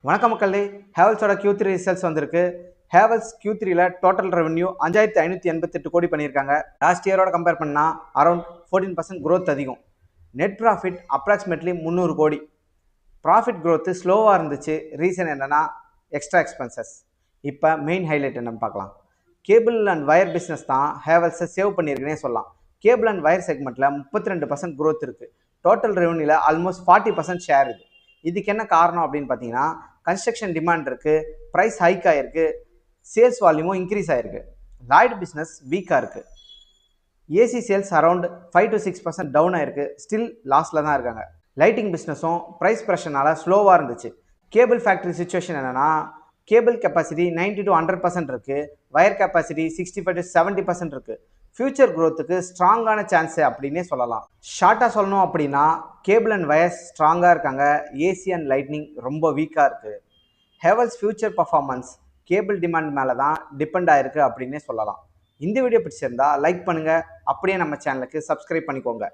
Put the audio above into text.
வணக்கம் மக்களே. ஹேவல்ஸோட Q3 results வந்திருக்கு. ஹேவல்ஸ் Q3ல டோட்டல் ரெவென்யூ 5588 கோடி பண்ணியிருக்காங்க. லாஸ்ட் இயரோட கம்பேர் பண்ணா அரௌண்ட் 14% growth அதிகம். நெட் ப்ராஃபிட் அப்ராக்சிமேட்லி 300 கோடி. ப்ராஃபிட் growth ஸ்லோவாக இருந்துச்சு. ரீசன் என்னன்னா எக்ஸ்ட்ரா எக்ஸ்பென்சஸ். இப்போ மெயின் ஹைலைட் என்னன்னு பார்க்கலாம். கேபிள் அண்ட் வயர் பிஸ்னஸ் தான் ஹேவல்ஸை சேவ் பண்ணியிருக்குன்னே சொல்லலாம். கேபிள் அண்ட் வயர் செக்மெண்ட்டில் 32% growth இருக்குது. டோட்டல் ரெவென்யூவில் ஆல்மோஸ்ட் 40% ஷேர் இது. இதுக்கு என்ன காரணம் அப்படின்னு பார்த்தீங்கன்னா கன்ஸ்ட்ரக்ஷன் டிமாண்ட் இருக்குது, ப்ரைஸ் ஹைக் ஆகிருக்கு, சேல்ஸ் வால்யூமும் இன்க்ரீஸ் ஆகிருக்கு. லாய்டு பிஸ்னஸ் வீக்காக இருக்குது. AC sales around 5 to 6% down ஆகிருக்கு. ஸ்டில் லாஸில் தான் இருக்காங்க. லைட்டிங் பிஸ்னஸும் ப்ரைஸ் ப்ரெஷர்னால ஸ்லோவாக இருந்துச்சு. கேபிள் ஃபேக்ட்ரி சுச்சுவேஷன் என்னென்னா கேபிள் கெப்பாசிட்டி 90 to 100% இருக்குது, வயர் கெப்பாசிட்டி 65 to 70% இருக்குது. ஃபியூச்சர் க்ரோத்துக்கு ஸ்ட்ராங்கான சான்ஸு அப்படின்னே சொல்லலாம். ஷார்ட்டாக சொல்லணும் அப்படின்னா கேபிள் அண்ட் வயர்ஸ் ஸ்ட்ராங்காக இருக்காங்க, ஏசி அண்ட் லைட்னிங் ரொம்ப வீக்காக இருக்குது. Havells future performance cable demand மேலே தான் டிபெண்ட் ஆகிருக்கு அப்படின்னே சொல்லலாம். இந்த வீடியோ பிடிச்சிருந்தா லைக் பண்ணுங்கள், அப்படியே நம்ம சேனலுக்கு சப்ஸ்கிரைப் பண்ணிக்கோங்க.